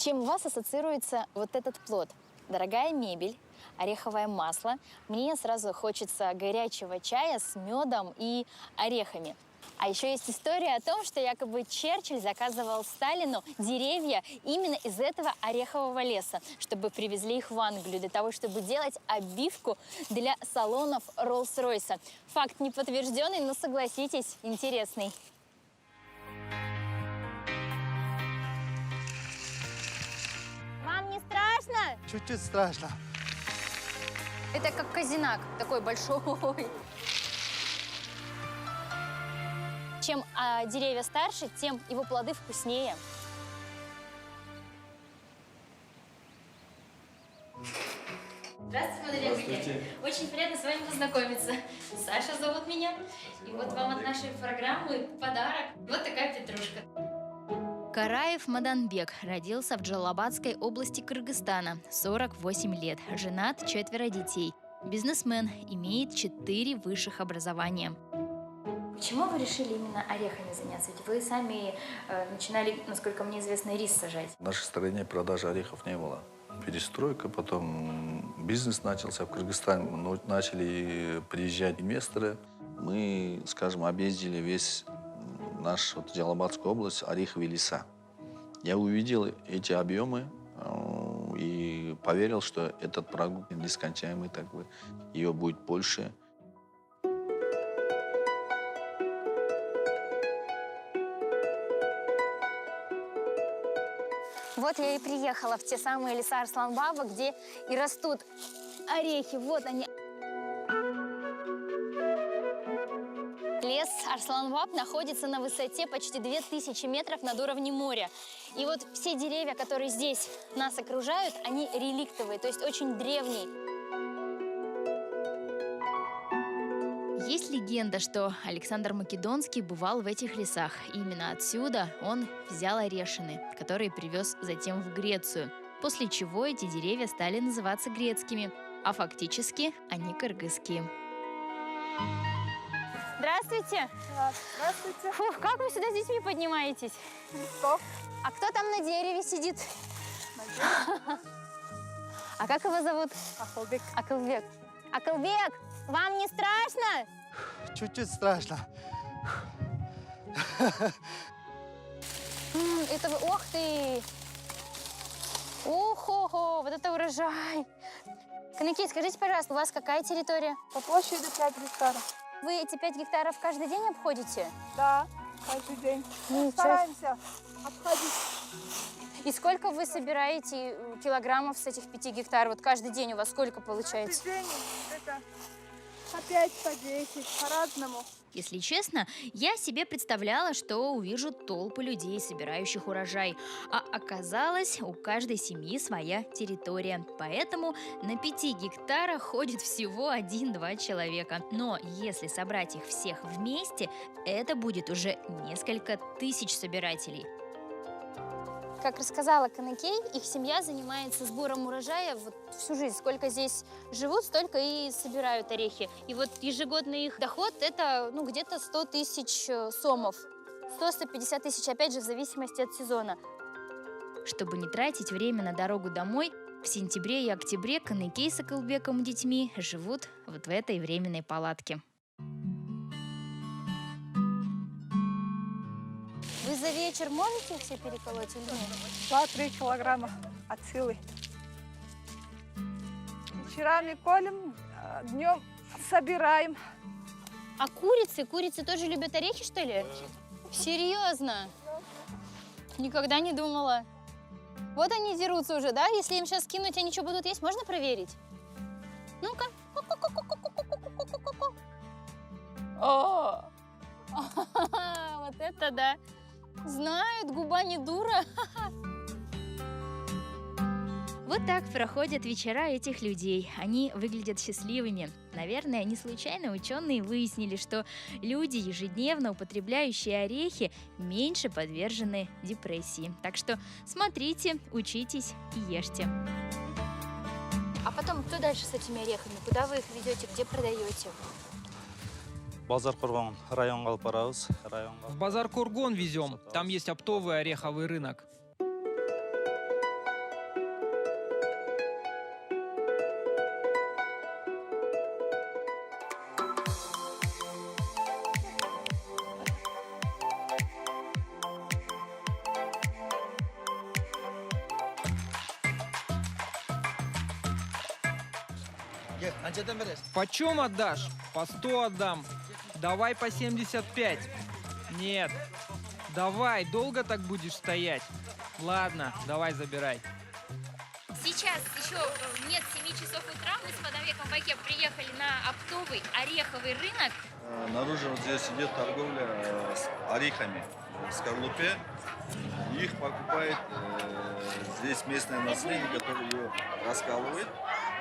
Чем у вас ассоциируется вот этот плод? Дорогая мебель, ореховое масло. Мне сразу хочется горячего чая с медом и орехами. А еще есть история о том, что якобы Черчилль заказывал Сталину деревья именно из этого орехового леса, чтобы привезли их в Англию для того, чтобы делать обивку для салонов Роллс-Ройса. Факт не подтвержденный, но согласитесь, интересный. Мам, не страшно? Чуть-чуть страшно. Это как казинак, такой большой. Чем деревья старше, тем его плоды вкуснее. Здравствуйте, молодые люди. Очень приятно с вами познакомиться. Саша зовут меня. И вот вам от нашей программы подарок. Вот такая петрушка. Караев Маданбек родился в Джалалабадской области Кыргызстана, 48 лет, женат, 4 детей. Бизнесмен, имеет 4 высших образования. Почему вы решили именно орехами заняться? Ведь вы сами начинали, насколько мне известно, рис сажать. В нашей стране продажи орехов не было. Перестройка, потом бизнес начался в Кыргызстане, начали приезжать инвесторы. Мы, скажем, объездили весь нашу Джалалабадскую область, ореховые леса. Я увидел эти объемы и поверил, что этот продукт нескончаемый, ее будет больше. Вот я и приехала в те самые леса Арслан-Баба, где и растут орехи. Вот они. Лес Арслан-Баб находится на высоте почти 2000 метров над уровнем моря. И вот все деревья, которые здесь нас окружают, они реликтовые, то есть очень древние. Есть легенда, что Александр Македонский бывал в этих лесах. Именно отсюда он взял орешины, которые привез затем в Грецию. После чего эти деревья стали называться грецкими, а фактически они кыргызские. Здравствуйте! Здравствуйте. Фух, как вы сюда с детьми поднимаетесь? Легко. А кто там на дереве сидит? А как его зовут? Акылбек. Акылбек. Акылбек, вам не страшно? Чуть-чуть страшно. Это вы, ох ты! Ого, вот это урожай! Каныки, скажите, пожалуйста, у вас какая территория? По площади 5 гектаров. Вы эти 5 гектаров каждый день обходите? Да, каждый день. Ничего. Стараемся обходить. И сколько вы собираете килограммов с этих 5 гектаров? Вот каждый день у вас сколько получается? Каждый день это по 5, по 10, по-разному. Если честно, я себе представляла, что увижу толпы людей, собирающих урожай. А оказалось, у каждой семьи своя территория. Поэтому на 5 гектарах ходит всего 1-2 человека. Но если собрать их всех вместе, это будет уже несколько тысяч собирателей. Как рассказала Каныкей, их семья занимается сбором урожая вот всю жизнь. Сколько здесь живут, столько и собирают орехи. И вот ежегодный их доход – это где-то 100 тысяч сомов. 100-150 тысяч, опять же, в зависимости от сезона. Чтобы не тратить время на дорогу домой, в сентябре и октябре Каныкей с Акылбеком и детьми живут вот в этой временной палатке. Вы за вечер можете все переколоть или нет? 2-3 килограмма от силы. Вечерами колем, днем собираем. А курицы? Курицы тоже любят орехи, что ли? Серьезно? Никогда не думала. Вот они дерутся уже, да? Если им сейчас кинуть, они что будут есть? Можно проверить? Ну-ка. О! Вот это да! Знают, губа не дура. Вот так проходят вечера этих людей. Они выглядят счастливыми. Наверное, не случайно ученые выяснили, что люди, ежедневно употребляющие орехи, меньше подвержены депрессии. Так что смотрите, учитесь и ешьте. А потом, кто дальше с этими орехами? Куда вы их ведете? Где продаете? Базар-Кургон, район Алпараус. В Базар-Кургон везем. Там есть оптовый ореховый рынок. Почем отдашь? По 100 отдам. Давай по 75. Нет. Давай, долго так будешь стоять? Ладно, давай забирай. Сейчас еще нет 7 часов утра, мы с Подовеком Баке приехали на оптовый ореховый рынок. Наружу вот здесь идет торговля с орехами в скорлупе. Их покупает здесь местное население, которое ее раскалывает.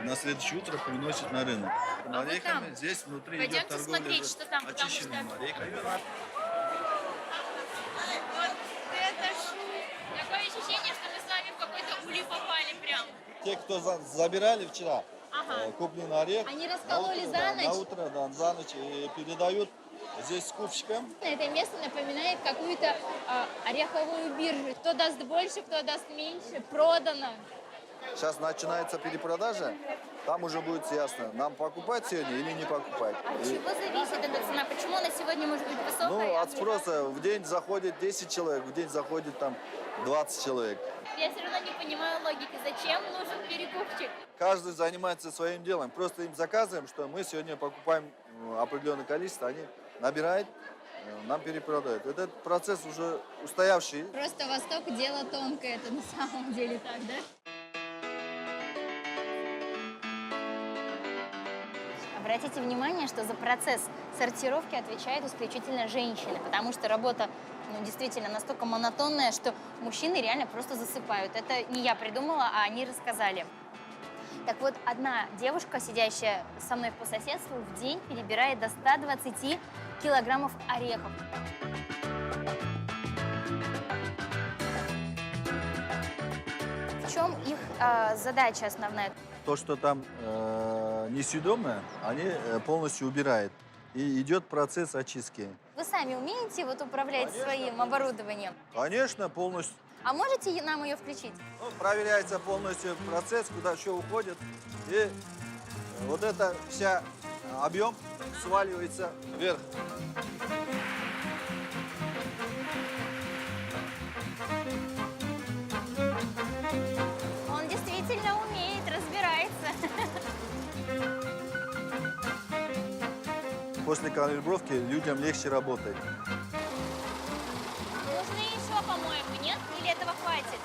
И на следующее утро приносит на рынок. А вот Орехами там. здесь внутри Пойдемте идет торговля смотреть, уже что там, потому что- очищенными орехами. Вот это шум! Такое ощущение, что мы с вами в какой-то улей попали прям. Те, кто забирали вчера, Ага. купленный орех. Они раскололи на утро, за да, ночь? на утро, да, за ночь и передают здесь скупщикам. Это место напоминает какую-то ореховую биржу. Кто даст больше, кто даст меньше, продано. Сейчас начинается перепродажа, там уже будет ясно, нам покупать сегодня или не покупать. От И- чего зависит эта цена? Почему она сегодня может быть высокая? Ну, а от спроса в день заходит 10 человек, в день заходит там 20 человек. Я все равно не понимаю логики. Зачем нужен перекупщик? Каждый занимается своим делом. Просто им заказываем, что мы сегодня покупаем определенное количество, они набирают, нам перепродают. Этот процесс уже устоявший. Просто Восток дело тонкое. Это на самом деле так, да? Обратите внимание, что за процесс сортировки отвечают исключительно женщины, потому что работа действительно настолько монотонная, что мужчины реально просто засыпают. Это не я придумала, а они рассказали. Так вот, одна девушка, сидящая со мной по соседству, в день перебирает до 120 килограммов орехов. В чем их задача основная? То, что там несъедобное, они полностью убирают. И идет процесс очистки. Вы сами умеете вот управлять своим оборудованием? Конечно, полностью. А можете нам ее включить? Ну, проверяется полностью процесс, куда что уходит. И вот это вся объем сваливается вверх. Он действительно умеет, разбирается. После калибровки людям легче работать. Нужны еще помоек, нет? Или этого хватит?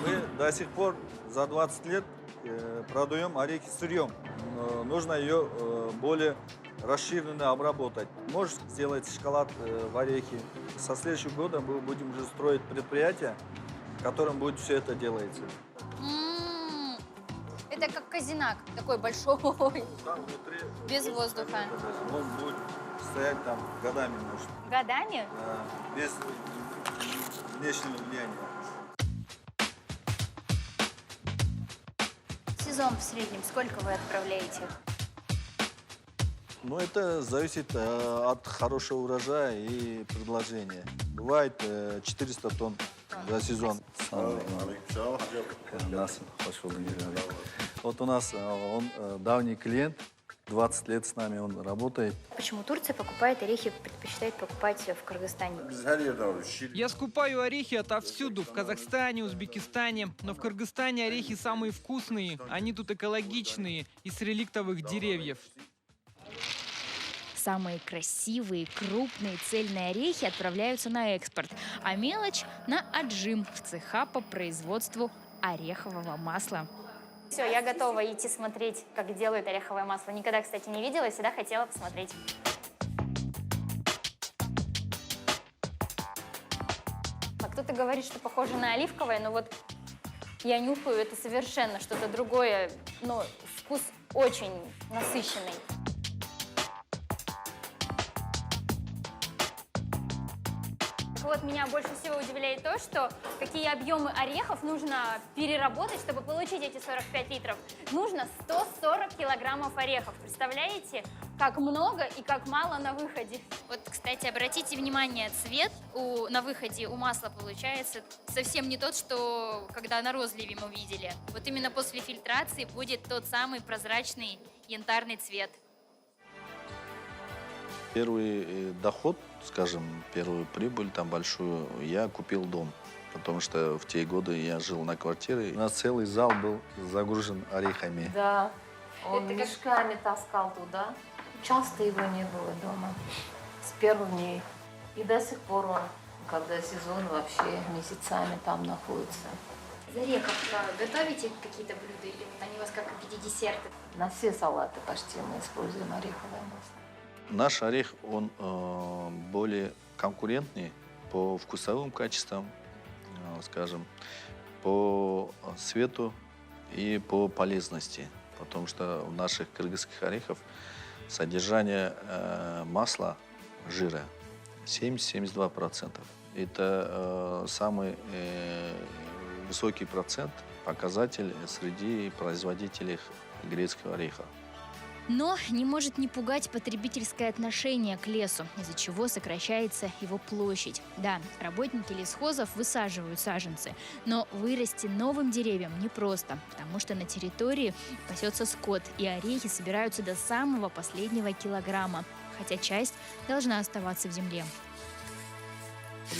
Мы до сих пор за 20 лет продаем орехи сырьем. Но нужно ее более расширенно обработать. Можешь сделать шоколад в орехи. Со следующего года мы будем уже строить предприятие, в котором будет все это делается. Это как казинак, такой большой, Там внутри без воздуха. он будет стоять там годами, может, Годами? без внешнего влияния. Сезон в среднем сколько вы отправляете? Ну, это зависит от хорошего урожая и предложения. Бывает 400 тонн за сезон. Вот у нас он давний клиент, 20 лет с нами он работает. Почему Турция покупает орехи, предпочитает покупать в Кыргызстане? Я скупаю орехи отовсюду, в Казахстане, Узбекистане. Но в Кыргызстане орехи самые вкусные. Они тут экологичные, из реликтовых деревьев. Самые красивые, крупные, цельные орехи отправляются на экспорт, а мелочь – на отжим в цеха по производству орехового масла. Все, я готова идти смотреть, как делают ореховое масло. Никогда, кстати, не видела, всегда хотела посмотреть. А кто-то говорит, что похоже на оливковое, но вот я нюхаю, это совершенно что-то другое, но вкус очень насыщенный. Вот меня больше всего удивляет то, что какие объемы орехов нужно переработать, чтобы получить эти 45 литров. Нужно 140 килограммов орехов. Представляете, как много и как мало на выходе. Вот, кстати, обратите внимание, цвет на выходе у масла получается совсем не тот, что когда на розливе мы видели. Вот именно после фильтрации будет тот самый прозрачный янтарный цвет. Первый доход, скажем, первую прибыль там большую, я купил дом. потому что в те годы я жил на квартире. У нас целый зал был загружен орехами. Да, он мешками таскал туда. Часто его не было дома, с первых дней. И до сих пор он, когда сезон, вообще месяцами там находится. Из орехов готовите какие-то блюда или вот они у вас как какие-то десерты? На все салаты почти мы используем ореховое масло. Наш орех, он более конкурентный по вкусовым качествам, скажем, по цвету и по полезности. Потому что в наших кыргызских орехах содержание масла, жира 70-72%. Это самый высокий процент, показатель среди производителей грецкого ореха. Но не может не пугать потребительское отношение к лесу, из-за чего сокращается его площадь. Да, работники лесхозов высаживают саженцы, но вырасти новым деревьям непросто, потому что на территории пасется скот, и орехи собираются до самого последнего килограмма, хотя часть должна оставаться в земле.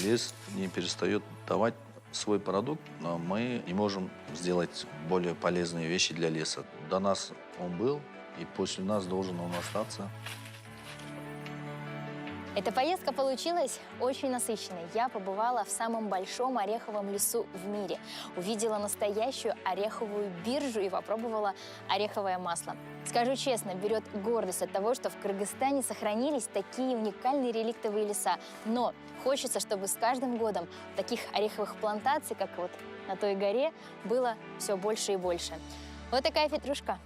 Лес не перестает давать свой продукт, но мы не можем сделать более полезные вещи для леса. До нас он был, и после нас должен он остаться. Эта поездка получилась очень насыщенной. Я побывала в самом большом ореховом лесу в мире. Увидела настоящую ореховую биржу и попробовала ореховое масло. Скажу честно, берет гордость от того, что в Кыргызстане сохранились такие уникальные реликтовые леса. Но хочется, чтобы с каждым годом таких ореховых плантаций, как вот на той горе, было все больше и больше. Вот такая петрушка.